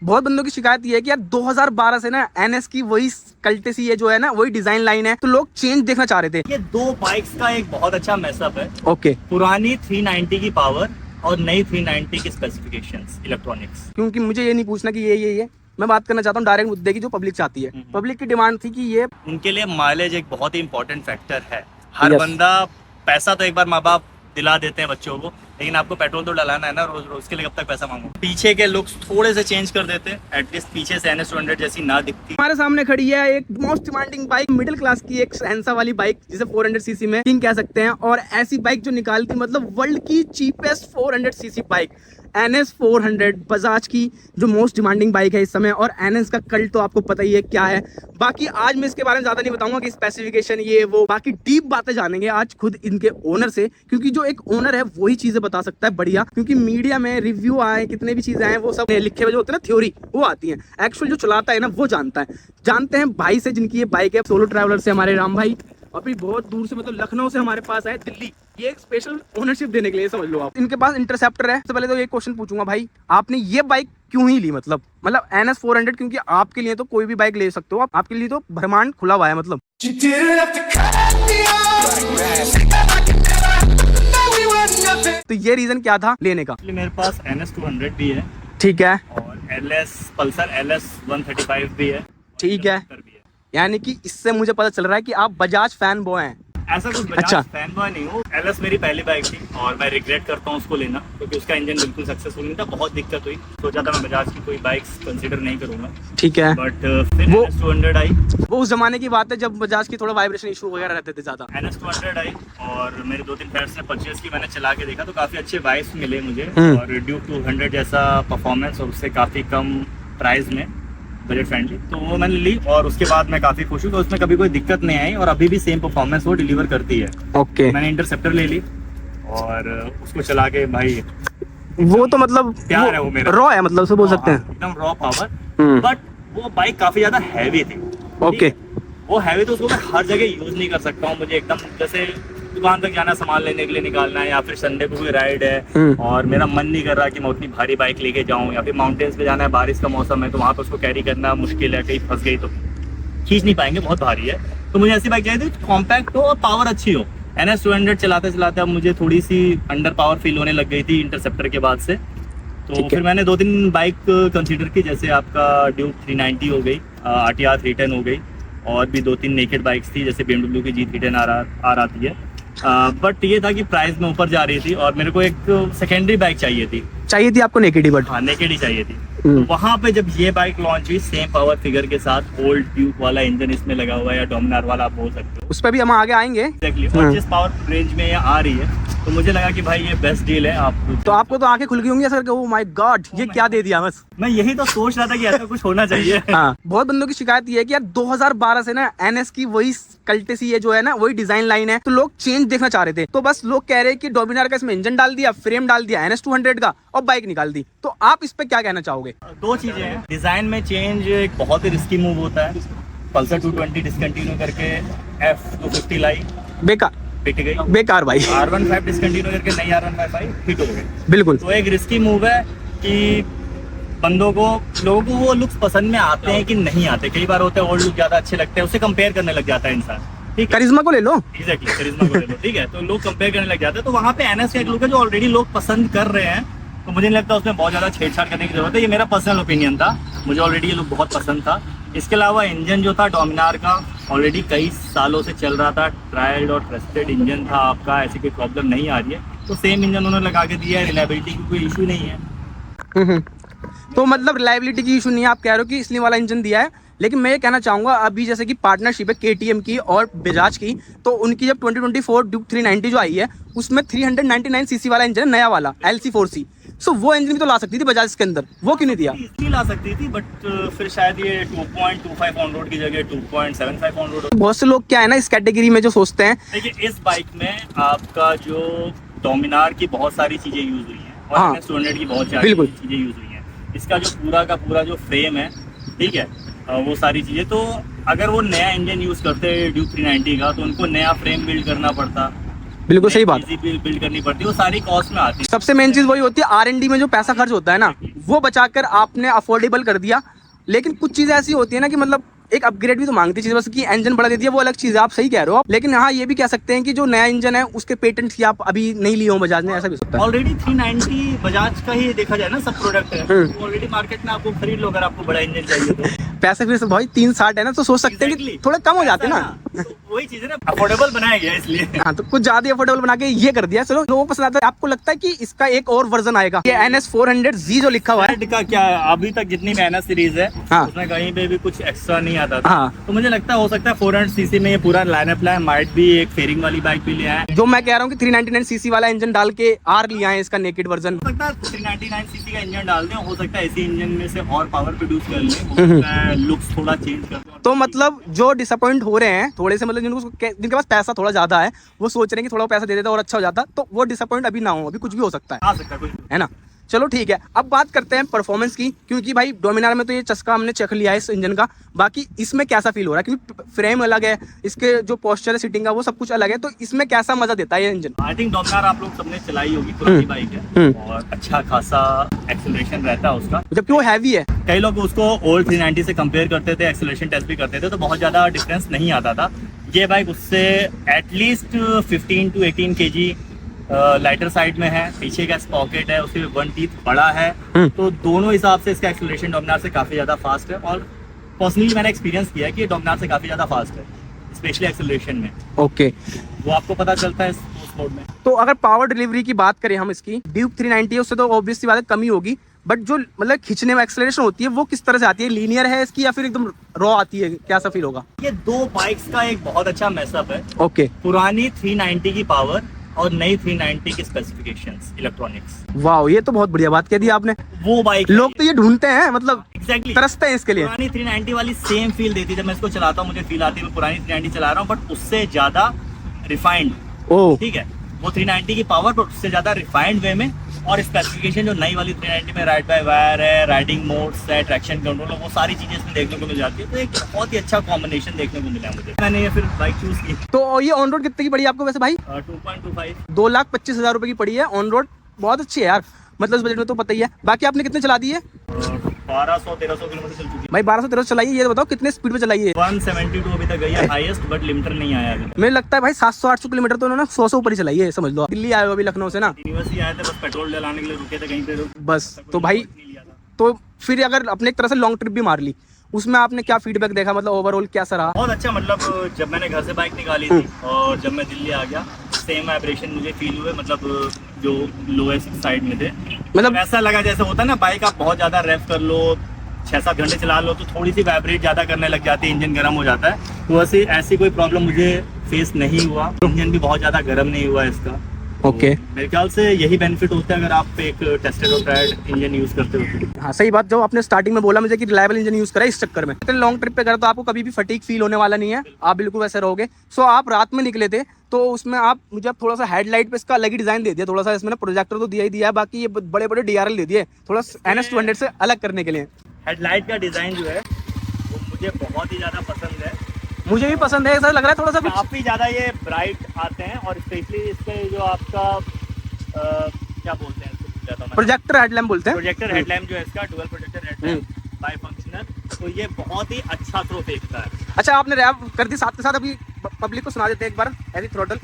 बहुत बंदों की शिकायत ये है कि यार 2012 से ना एनएस की वही कल्टेसी है जो है ना, वही डिजाइन लाइन है, तो लोग चेंज देखना चाह रहे थे। ये दो बाइक्स का एक बहुत अच्छा मैसअप है। ओके। पुरानी 390 की पावर और नई 390 की स्पेसिफिकेशंस, इलेक्ट्रॉनिक्स। क्योंकि मुझे ये नहीं पूछना कि ये मैं बात करना चाहता हूँ डायरेक्ट मुद्दे की, जो पब्लिक चाहती है। पब्लिक की डिमांड थी कि ये, उनके लिए माइलेज एक बहुत ही इंपॉर्टेंट फैक्टर है। हर बंदा, पैसा तो एक बार माँ बाप दिला देते हैं बच्चों को, लेकिन आपको पेट्रोल तो डलाना है ना रोज रोज, के लिए कब तक पैसा मांगो। पीछे के लुक्स थोड़े से चेंज कर देते हैं, एटलीस्ट पीछे से NS200 जैसी ना दिखती। हमारे सामने खड़ी है एक most demanding bike, middle class की एक सहनसा वाली बाइक, जिसे 400 सीसी में किंग कह सकते हैं। और ऐसी बाइक जो निकालती, मतलब वर्ल्ड की cheapest 400 CC bike NS400, Bajaj की जो मोस्ट डिमांडिंग बाइक है इस समय। और NS का कल्ट तो आपको पता ही है क्या है। बाकी आज मैं इसके बारे में ज्यादा नहीं बताऊंगा कि स्पेसिफिकेशन ये वो, बाकी डीप बातें जानेंगे आज खुद इनके ओनर से, क्योंकि जो एक ओनर है वही चीजें बता सकता है बढ़िया। क्योंकि मीडिया में रिव्यू आए, कितने भी चीजें आए, वो सब लिखे हुए जो होते हैं ना, थ्योरी, वो आती है। एक्चुअल जो चलाता है ना वो जानता है। जानते हैं भाई से जिनकी ये बाइक है, सोलो ट्रैवलर से हमारे राम भाई, और फिर बहुत दूर से, मतलब लखनऊ से हमारे पास आए, दिल्ली, ये एक स्पेशल ओनरशिप देने के लिए, समझ लो आप। इनके पास इंटरसेप्टर है। सबसे पहले तो एक क्वेश्चन पूछूंगा भाई, आपने ये बाइक क्यों ही ली? मतलब NS400, क्योंकि आपके लिए तो कोई भी बाइक ले सकते हो, आपके लिए तो ब्रह्मांड खुला हुआ है। मतलब तो ये रीजन क्या था लेने का? मेरे पास NS200 भी है, ठीक है, और पल्सर LS 135 भी है, ठीक है। यानी कि इससे मुझे पता चल रहा है कि आप बजाज फैन बॉय हैं। ऐसा कुछ बजाज फैन बॉय नहीं हूँ। LS मेरी पहली बाइक थी और मैं रिग्रेट करता हूँ उसको लेना, क्योंकि उसका इंजन बिल्कुल सक्सेसफुल नहीं था, बहुत दिक्कत हुई। सोचा था मैं बजाज की कोई बाइक्स कंसीडर नहीं करूंगा, ठीक है। बट फिर NS200 आई। वो उस जमाने की बात है जब बजाज की थोड़ा वाइब्रेशन इशू वगैरह रहते थे ज्यादा। NS200 आई और मेरे 2-3 फ्रेंड्स ने परचेज की, मैंने चला के देखा तो काफी अच्छे बाइक्स मिले मुझे, और ड्यूक 200 जैसा परफॉर्मेंस और उससे काफी कम प्राइस में, बजट फ्रेंडली, तो वो मैंने ली। और उसके बाद मैं काफी खुश हूँ कि उसमें कभी कोई दिक्कत नहीं आई, और अभी भी सेम परफॉर्मेंस वो डिलीवर करती है। ओके। मैंने इंटरसेप्टर ले ली और उसको चला के भाई, वो तो मतलब प्यार है वो मेरा, रॉ है, मतलब से बोल सकते हैं एकदम रॉ पावर। बट वो बाइक काफी ज्यादा हैवी थी। ओके। वो हैवी तो उसको मैं हर जगह यूज नहीं कर सकता हूँ। मुझे एकदम जैसे दुकान तक जाना, सामान लेने के लिए निकालना है, या फिर संडे को कोई राइड है और मेरा मन नहीं कर रहा कि मैं उतनी भारी बाइक लेके जाऊं, या फिर माउंटेन्स पे जाना है, बारिश का मौसम है तो वहाँ पे उसको कैरी करना मुश्किल है, कहीं फंस गई तो खींच नहीं पाएंगे, बहुत भारी है। तो मुझे ऐसी बाइक चाहिए थी कॉम्पैक्ट हो और पावर अच्छी हो। NS200 चलाते चलाते अब मुझे थोड़ी सी अंडर पावर फील होने लग गई थी इंटरसेप्टर के बाद से। तो फिर मैंने 2-3 बाइक कंसीडर की, जैसे आपका ड्यूक 390 हो गई, RTR 310 हो गई, और भी 2-3 नेकेड बाइक्स थी, जैसे BMW की G310 आर आती है। बट ये था कि प्राइस में ऊपर जा रही थी और मेरे को एक सेकेंडरी बाइक चाहिए थी आपको नेकेड ही? बट हाँ, नेकेड ही चाहिए थी। तो वहाँ पे जब ये बाइक लॉन्च हुई, सेम पावर फिगर के साथ, ओल्ड ड्यूक वाला इंजन इसमें लगा हुआ है, या डोमिनार वाला आप बोल सकते हो, उस पर भी हम आगे आएंगे। एक्जेक्टली। और जिस पावर रेंज में ये आ रही है, तो मुझे लगा कि भाई ये बेस्ट डील है। आप तो आपको तो आंखें खुल गई होंगी सर, ओह माय गॉड, ये क्या दे दिया। बस मैं यही तो सोच रहा था कि ऐसा कुछ होना चाहिए। हाँ, बहुत बंदों की शिकायत ये है कि यार 2012 से ना NS की वही कल्टेसी है जो है ना, वही डिजाइन लाइन है, तो लोग चेंज देखना चाह रहे थे। तो बस लोग कह रहे हैं कि डोमिनार का इसमें इंजन डाल दिया, फ्रेम डाल दिया NS200 का, और बाइक निकाल दी। तो आप इस पे क्या कहना चाहोगे? दो चीजें हैं। डिजाइन में चेंज एक बहुत ही रिस्की मूव होता है। पल्सर 220 डिसकंटिन्यू करके F250 लाई, बेकार, पिट गई। बेकार भाई। R15 डिसकंटिन्यू करके नई R155 आई, हिट हो गई। बिल्कुल। तो एक रिस्की मूव है कि लोगों को वो लुक्स पसंद में आते हैं कि नहीं आते। कई बार होते हैं ओल्ड लुक ज्यादा अच्छे लगते हैं, उससे कंपेयर करने लग जाता है इंसान। ठीक है, करिश्मा को ले लो। एग्जैक्टली, करिश्मा को ले लो। ठीक है, तो लोग कंपेयर करने लग जाते हैं। तो वहाँ पे NS का एक लुक है जो ऑलरेडी लोग पसंद कर रहे हैं, तो मुझे नहीं लगता उसमें बहुत ज्यादा छेड़छाड़ करने की जरूरत है। ये मेरा पर्सनल ओपिनियन था, मुझे ऑलरेडी ये लुक बहुत पसंद था। इसके अलावा इंजन जो था डोमिनार का, ऑलरेडी कई सालों से चल रहा था, ट्रायल्ड और ट्रस्टेड इंजन था आपका, ऐसी कोई प्रॉब्लम नहीं आ रही है। तो सेम इंजन उन्होंने लगा के दिया है, रिलायबिलिटी की कोई इशू नहीं है। तो मतलब रिलायबिलिटी की इशू नहीं है, आप कह रहे हो कि इसलिए वाला इंजन दिया है। लेकिन मैं ये कहना चाहूंगा, अभी जैसे कि पार्टनरशिप है KTM की और बजाज की, तो उनकी जब 2024 ड्यूक 390 जो आई है, उसमें 399 सीसी वाला इंजन, नया वाला LC4C, सो वो इंजन भी तो ला सकती थी बजाज के अंदर, वो क्यों नहीं दिया? इतनी ला सकती थी, बट फिर शायद ये 2.25 ऑन रोड की जगह 2.75 ऑन रोड। बहुत से लोग क्या है ना इस कैटेगरी में जो सोचते हैं, देखिए इस बाइक में आपका जो डोमिनार की बहुत सारी चीजें यूज हुई हैं, और NS200 की बहुत सारी चीजें यूज हुई हैं। इसका जो पूरा का पूरा जो फ्रेम है, ठीक है, वो सारी चीजें, तो अगर वो नया इंजन यूज करते ड्यूक 390 का, तो उनको नया फ्रेम बिल्ड करना पड़ता, बिल्कुल सही बात। बिल्ड करनी पड़ती है, वो सारी कॉस्ट में आती है। सबसे मेन चीज वही होती है, R&D में जो पैसा खर्च होता है ना, वो बचाकर आपने अफोर्डेबल कर दिया। लेकिन कुछ चीजें ऐसी होती है ना कि मतलब एक अपग्रेड भी तो मांगती है चीज, बस कि इंजन बढ़ा देती है, वो अलग चीज है, आप सही कह रहे हो। लेकिन हाँ ये भी कह सकते हैं कि जो नया इंजन है उसके पेटेंट की आप अभी नहीं लिए हो बजाज ने, ऐसा भी हो सकता है। ऑलरेडी 390 बजाज का ही देखा जाए ना, सब प्रोडक्ट है ऑलरेडी मार्केट में, आपको खरीद लो अगर आपको बड़ा इंजन चाहिए तो। पैसे फिर से भाई 360 है ना, तो सोच सकते हैं कि थोड़ा कम हो जाते हैं ना। तो वही चीज है ना, अफोर्डेबल बनाया गया इसलिए। हाँ, तो कुछ ज्यादा अफोर्डेबल बना के ये कर दिया। चलो लोगों को पसंद आता है। आपको लगता है कि इसका एक और वर्जन आएगा, ये NS 400Z जो लिखा हुआ है का क्या अभी तक जितनी मेहनत सीरीज है, हाँ। उसमें कहीं पे भी कुछ एक्स्ट्रा नहीं आता था। हाँ। तो मुझे लगता है हो सकता है 400cc में ये पूरा लाइनअप लाए, माइट भी एक फेयरिंग वाली बाइक भी ले आए। जो मैं कह रहा हूँ कि 399cc वाला इंजन डाल के R लिया है इसका नेकेड वर्जन। हो सकता है 399cc का इंजन डाल दें, हो सकता है इसी इंजन में से और पावर प्रोड्यूस कर लें, हो सकता है लुक्स थोड़ा चेंज कर दें। तो मतलब जो डिसअपॉइंट हो रहे हैं थोड़े से, मतलब जिनके पास पैसा थोड़ा ज्यादा है, वो सोच रहे हैं कि थोड़ा पैसा दे देता और अच्छा हो जाता, तो वो डिसअपॉइंट अभी ना हो, अभी कुछ भी हो सकता आ सकता है कुछ। है ना। चलो ठीक है, अब बात करते हैं परफॉर्मेंस की, क्योंकि भाई डोमिनार में तो ये चस्का हमने चख लिया है इस इंजन का। बाकी इसमें कैसा फील हो रहा है, क्योंकि फ्रेम अलग है, इसके जो पोस्चर है, सीटिंग का, वो सब कुछ अलग है, तो इसमें कैसा मजा देता है ये इंजन? आई थिंक डोमिनार आप लोग सबने चलाई होगी, पुरानी बाइक है और अच्छा खासा एक्सेलरेशन रहता है उसका, जबकि वो हैवी है। कई लोग उसको ओल्ड 390 से कंपेयर करते थे, एक्सेलरेशन टेस्ट भी करते थे, तो बहुत ज़्यादा डिफरेंस नहीं आता था। ये बाइक उससे at least 15 to 18 kg lighter side में है, पीछे का पॉकेट है, उसके वन टीथ बड़ा है, तो दोनों हिसाब से इसका एक्सेलरेशन डोमिनार से काफ़ी ज़्यादा फास्ट है। और पर्सनली मैंने एक्सपीरियंस किया है कि डोमिनार से काफ़ी ज़्यादा फास्ट है, स्पेशली एक्सेलरेशन में। ओके, वो आपको पता चलता है उस मोड में। तो अगर पावर डिलीवरी की बात करें हम इसकी, ड्यूक 390 है, उससे तो ऑब्वियस सी बात है कमी होगी, बट जो मतलब खींचने में एक्सेलरेशन होती है वो किस तरह से आती है? लीनियर है इसकी या फिर एकदम रॉ आती है? कैसा फील होगा? ये दो बाइक्स का एक बहुत अच्छा मैसअप है। ओके, पुरानी 390 की पावर और नई 390 की स्पेसिफिकेशंस, इलेक्ट्रॉनिक्स। वाह, ये तो बहुत बढ़िया बात कह दी आपने। वो बाइक लोग तो ये ढूंढते हैं, मतलब एग्जैक्टली तरसते हैं इसके लिए। पुरानी 390 वाली सेम फील देती है, जब मैं इसको चलाता हूँ मुझे फील आती है मैं पुरानी 390 चला रहा हूँ, बट उससे ज्यादा रिफाइंड। ओह, ठीक है, वो 390 की पावर बट उससे ज्यादा रिफाइंड वे में, और स्पेसिफिकेशन जो नई वाली 390 में राइड बाय वायर है, राइडिंग मोड्स है, ट्रैक्शन कंट्रोल है, वो सारी चीजें इसमें देखने को मिल जाती है। तो एक बहुत ही अच्छा कॉम्बिनेशन देखने को मिला मुझे, मैंने ये फिर बाइक चूज की। तो ये ऑन रोड कितने की पड़ी आपको वैसे भाई? 2.25 2,25,000 रुपए की पड़ी है ऑन रोड, बहुत अच्छी है यार, मतलब इस बजट में तो पता ही है। बाकी आपने कितने चला दी है? 1200-1300 किलोमीटर चल चुकी है भाई 1200-1300 चलाई है, ये बताओ कितने स्पीड पे चलाई है? 172 अभी तक गई है हाईएस्ट, बट लिमिटर नहीं आया अभी। मुझे लगता है भाई 700-800 किलोमीटर तो उन्होंने 100 ऊपर ही चलाई है, समझ लो। दिल्ली आए हो अभी लखनऊ से ना? यूनिवर्सिटी आए थे, बस पेट्रोल डलाने के लिए रुके थे कहीं पे, बस तो भाई, तो फिर अगर अपने एक तरह से लॉन्ग ट्रिप भी मार ली, उसमें आपने क्या फीडबैक देखा, मतलब ओवरऑल कैसा रहा? बहुत अच्छा, मतलब जब मैंने घर से बाइक निकाली थी और जब मैं दिल्ली आ गया, सेम वाइब्रेशन मुझे फील हुए, मतलब जो लोएस्ट साइड में थे, मतलब ऐसा लगा जैसे होता है ना, बाइक आप बहुत ज़्यादा रेव कर लो, 6-7 घंटे चला लो तो थोड़ी सी वाइब्रेट ज़्यादा करने लग जाती है, इंजन गर्म हो जाता है। तो वैसे ऐसी कोई प्रॉब्लम मुझे फेस नहीं हुआ, इंजन भी बहुत ज़्यादा गर्म नहीं हुआ इसका। ओके, मेरे ख्याल से यही बेनिफिट होता है अगर आप एक टेस्टेड और ट्राइड इंजन यूज़ करते हो। हाँ सही बात, जो आपने स्टार्टिंग में बोला मुझे कि रिलायबल इंजन यूज करा, इस चक्कर में लॉन्ग ट्रिप पे करा तो आपको कभी भी फटीक फील होने वाला नहीं है, आप बिल्कुल वैसे रहोगे। सो आप रात में निकले थे तो उसमें आप मुझे थोड़ा सा हेडलाइट पे इसका अलग ही डिजाइन दे दिया, थोड़ा सा इसमें ना प्रोजेक्टर तो दिया ही दिया है, बाकी ये बड़े बड़े DRL दे दिए थोड़ा NS 200 से अलग करने के लिए। हेडलाइट का डिज़ाइन जो है वो मुझे बहुत ही ज़्यादा पसंद है, मुझे भी पसंद है, ऐसा लग रहा है थोड़ा सा कुछ काफ़ी ज़्यादा ये ब्राइट आते हैं, और स्पेशली इसके जो आपका क्या बोलते हैं इसको, प्रोजेक्टर हेडलैम्प बोलते हैं। प्रोजेक्टर हेडलैम्प जो है इसका dual projector headlamp by functional, तो ये बहुत ही अच्छा थ्रो फेंकता है। अच्छा, आपने रैप कर दी, साथ के साथ अभी पब्लिक को सुना देते हैं एक बार ऐसी थ्रोटल।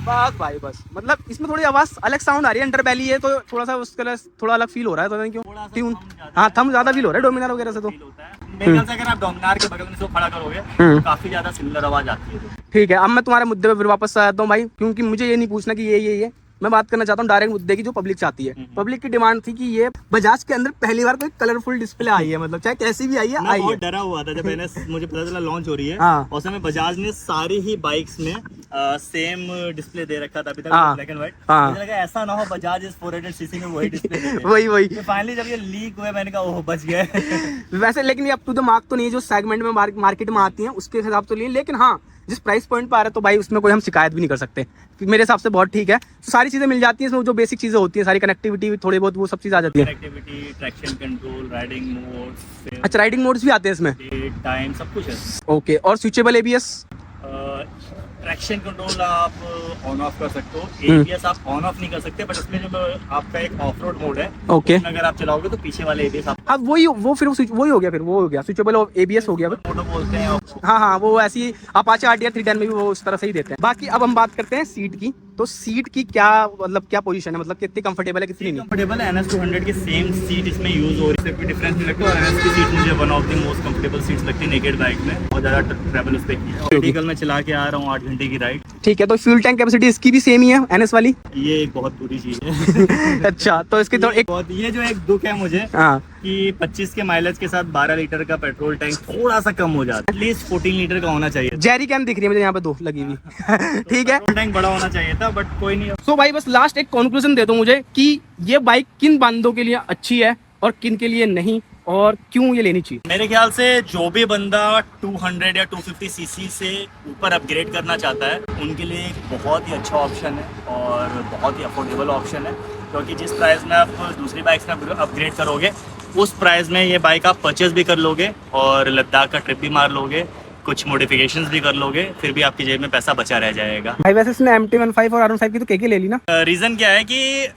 बस भाई बस, मतलब इसमें थोड़ी आवाज अलग साउंड आ रही है, अंडर बैली है तो थोड़ा सा उसके लिए थोड़ा अलग फील हो रहा है, पता नहीं क्यों। ट्यून, हाँ थम ज्यादा फील हो रहा है डोमिनार वगैरह से तो। मेरे ख्याल से अगर आप डोमिनार के बगल में इसको खड़ा करोगे तो काफी ज्यादा सिमिलर आवाज आती है। ठीक है, अब मैं तुम्हारे मुद्दे पे फिर वापस आ जाता हूँ भाई, क्योंकि मुझे ये नहीं पूछना कि ये मैं बात करना चाहता हूँ डायरेक्ट मुद्दे की, जो पब्लिक चाहती है। पब्लिक की डिमांड थी कि ये बजाज के अंदर पहली बार कोई कलरफुल डिस्प्ले आई है, मतलब चाहे कैसी भी आई है, आई है। बहुत डरा हुआ था जब मैंने मुझे पता चला लॉन्च हो रही है, हाँ। और समय बजाज ने सारी ही बाइक्स में सेम डिस्प्ले दे रखा था अभी तक, हाँ। Black and white. हाँ। मुझे लगा ऐसा ना हो बजाज इस 400cc में वही डिस्प्ले वही तो फाइनली जब ये लीक हुए मैंने कहा ओह बच गए। वैसे लेकिन ये अप टू द मार्क तो नहीं, जो सेगमेंट में मार्केट में आती है उसके हिसाब तो नहीं, लेकिन हाँ जिस प्राइस पॉइंट पर आ रहा है तो भाई उसमें कोई हम शिकायत भी नहीं कर सकते, मेरे हिसाब से बहुत ठीक है। तो सारी चीजें मिल जाती हैं इसमें, जो बेसिक चीजें होती हैं सारी, कनेक्टिविटी थोड़ी बहुत वो सब चीज आ जाती है। Connectivity, traction control, riding modes, अच्छा राइडिंग मोड्स भी आते हैं इसमें? टाइम सब कुछ है। ओके, और स्विचेबल ABS? ट्रैक्शन कंट्रोल आप ऑन ऑफ कर सकते हो, एबीएस आप ऑन ऑफ नहीं कर सकते, बट इसमें जो आपका एक ऑफ रोड मोड है, ओके उसमें अगर आप चलाओगे तो पीछे वाले एबीएस आप अब वो फिर वही हो गया, फिर वो हो गया स्विचेबल एबीएस हो गया फिर। मोटो बोलते हैं आपको। हाँ वो ऐसी अपाचे आरटीआर 310 में भी वो उस तरह से ही देते हैं। बाकी अब हम बात करते हैं सीट की, तो सीट की क्या मतलब क्या पोजीशन है, मतलब कितनी कंफर्टेबल है कितनी नहीं? कंफर्टेबल है, NS 200 की सेम सीट इसमें यूज हो रही है, कोई डिफरेंस नहीं लगता। और NS की सीट मुझे one of the most comfortable seats लगती है नेकेड बाइक में, बहुत ज्यादा ट्रैवल उस पे की है। वर्टिकल में चला के आ रहा हूँ 8 घंटे की राइड। ठीक है, तो फ्यूल टैंक कैपेसिटी इसकी भी सेम ही है NS वाली? ये एक बहुत बुरी चीज है। अच्छा, तो इसकी तो एक ये जो एक दुख है मुझे हाँ कि 25 के माइलेज के साथ 12 लीटर का पेट्रोल टैंक थोड़ा सा कम हो जाता है, एटलीस्ट 14 लीटर का होना चाहिए। जेरी कैन दिख रही है मुझे यहाँ पे 2 लगी हुई। ठीक है, पेट्रोल टैंक बड़ा होना चाहिए था, बट कोई नहीं। तो भाई बस लास्ट एक कंक्लूजन दे दो मुझे कि ये बाइक किन बंदों के लिए अच्छी है और किन के लिए नहीं, और क्यों ये लेनी चाहिए? मेरे ख्याल से जो भी बंदा 200 या 250 सीसी से ऊपर अपग्रेड करना चाहता है, उनके लिए एक बहुत ही अच्छा ऑप्शन है और बहुत ही अफोर्डेबल ऑप्शन है, क्योंकि जिस प्राइस में आप दूसरी बाइक में अपग्रेड करोगे, उस प्राइस में ये बाइक आप परचेज भी कर लोगे और लद्दाख का ट्रिप भी मार लोगे, कुछ मॉडिफिकेशंस भी कर लोगे, फिर भी आपकी जेब में पैसा बचा रह जाएगा। भाई वैसे इसने MT-15 और R15 की तो के ले ली ना? रीज़न क्या है कि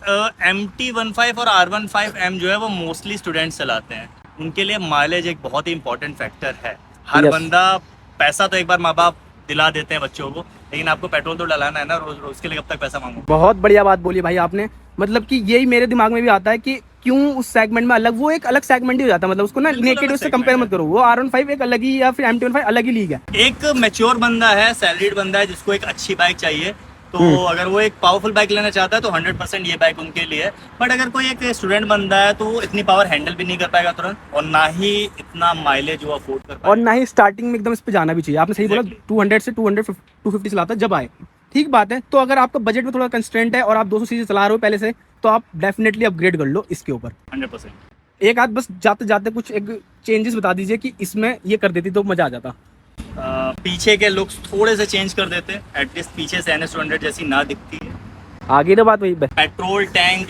MT-15 और R15M जो है वो मोस्टली स्टूडेंट्स चलाते हैं, उनके लिए माइलेज एक बहुत ही इंपॉर्टेंट फैक्टर है। हर Yes. बंदा, पैसा तो एक बार माँ बाप दिला देते हैं बच्चों को, लेकिन आपको पेट्रोल तो डलाना है ना रोज रोज, उसके लिए कब तक पैसा मांगो। बहुत बढ़िया बात बोली भाई आपने, मतलब कि यही मेरे दिमाग में भी आता है कि क्यों उस सेगमेंट में अलग, वो एक अलग सेगमेंट ही हो जाता है, मतलब उसको ना बिल्कुल नेकेड अलग उससे segment कंपेयर है। मत करो, वो R15 एक अलग ही या फिर MT-15 अलग ही लीग है। एक मैच्योर बंदा है, सैलरीड बंदा है, जिसको एक अच्छी बाइक चाहिए, तो अगर वो एक पावरफुल बाइक लेना चाहता है तो 100% ये बाइक उनके लिए है। बट अगर कोई एक स्टूडेंट बंदा है तो वो इतनी पावर हैंडल भी नहीं कर पाएगा तुरंत, और ना ही इतना माइलेज वो अफोर्ड कर पाएगा। और ना ही स्टार्टिंग में एकदम इस पे जाना भी चाहिए। आपने सही बोला, 200 से 250 चलाता है जब आए, ठीक बात है। तो अगर आपका बजट में थोड़ा कंस्ट्रेंट है और आप 200 सीसी चला रहे हो पहले से, तो आप डेफिनेटली अपग्रेड कर लो इसके ऊपर 100%। एक आध बस जाते जाते कुछ एक चेंजेस बता दीजिए कि इसमें ये कर देती तो मजा आ जाता। पीछे के लुक्स थोड़े से चेंज कर देते, एटलीस्ट पीछे से NS 200 जैसी ना दिखती है। आगे तो बात वही है। पेट्रोल टैंक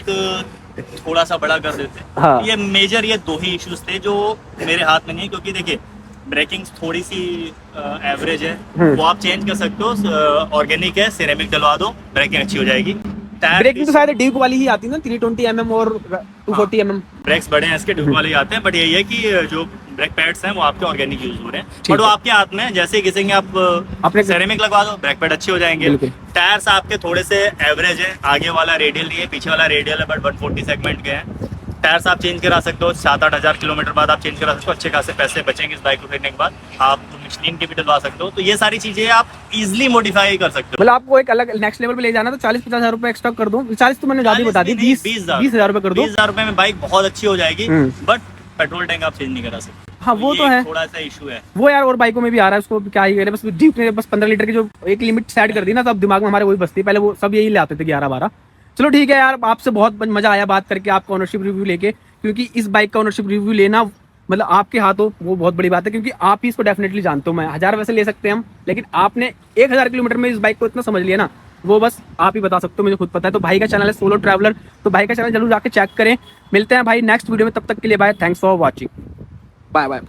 थोड़ा सा बड़ा कर देते। हाँ। ये मेजर ये 2 ही इश्यूज थे जो मेरे हाथ में नहीं है, क्योंकि देखिए ब्रेकिंग थोड़ी सी एवरेज है, वो आप चेंज कर सकते हो, ऑर्गेनिक है, सिरेमिक डलवा दो, ब्रेकिंग अच्छी हो जाएगी। ब्रेकिंग तो शायद ड्यूक वाली ही आती है ना, 320 mm और 240 mm। ब्रेक्स बड़े हैं इसके, ड्यूक वाले ही आते हैं, बट यही है कि जो ब्रेक पैड्स हैं वो आपके ऑर्गेनिक यूज हो रहे हैं, ठीक बट वो है। आपके हाथ में है, जैसे ही घिसेंगे आप अपने सिरेमिक लगवा दो, ब्रेक पैड अच्छे हो जाएंगे। बिल्कुल। टायर्स आपके थोड़े से एवरेज है, आगे वाला रेडियल नहीं है, पीछे वाला रेडियल है, बट 140 सेगमेंट के हैं। टायर्स आप चेंज करा सकते हो, 7-8 हज़ार किलोमीटर बाद आप चेंज करा सकते हो, अच्छे खासे पैसे बचेंगे इस बाइक को खरीदने के बाद। आप मिशलिन के भी डलवा सकते हो, तो ये सारी चीजें आप इजीली मॉडिफाई कर सकते हो। मतलब आपको एक अलग नेक्स्ट लेवल पे ले जाना तो 40-50 हज़ार रुपए एक्स्ट्रा कर दो। 40 तो मैंने ज्यादा बता दी, 20,000 रुपए कर दो। 20,000 रुपए में बाइक बहुत अच्छी हो जाएगी, हम्म। बट पेट्रोल टैंक आप चेंज नहीं करा सकते। हाँ वो तो ये है, थोड़ा सा इशू है वो यार और बाइकों में भी आ रहा है, उसको क्या ही करे, बस ड्यूक ने बस 15 लीटर की जो एक लिमिट सेट कर दी ना, तो अब दिमाग में हमारे वही बसती है। पहले वो सब यही ले आते थे 11-12। चलो ठीक है यार, आपसे बहुत मजा आया बात करके, आपका ओनरशिप रिव्यू लेके, क्योंकि इस बाइक का ओनरशिप रिव्यू लेना मतलब आपके हाथों वो बहुत बड़ी बात है, क्योंकि आप ही इसको डेफिनेटली जानते हो। मैं 1000 वैसे ले सकते हैं हम, लेकिन आपने 1000 किलोमीटर में इस बाइक को इतना समझ लिया ना, वो बस आप ही बता सकते हो, मुझे खुद पता है। तो भाई का चैनल है सोलो ट्रैवलर, तो भाई का चैनल जरूर जाके चेक करें। मिलते हैं भाई नेक्स्ट वीडियो में, तब तक के लिए bye, thanks for watching, bye bye.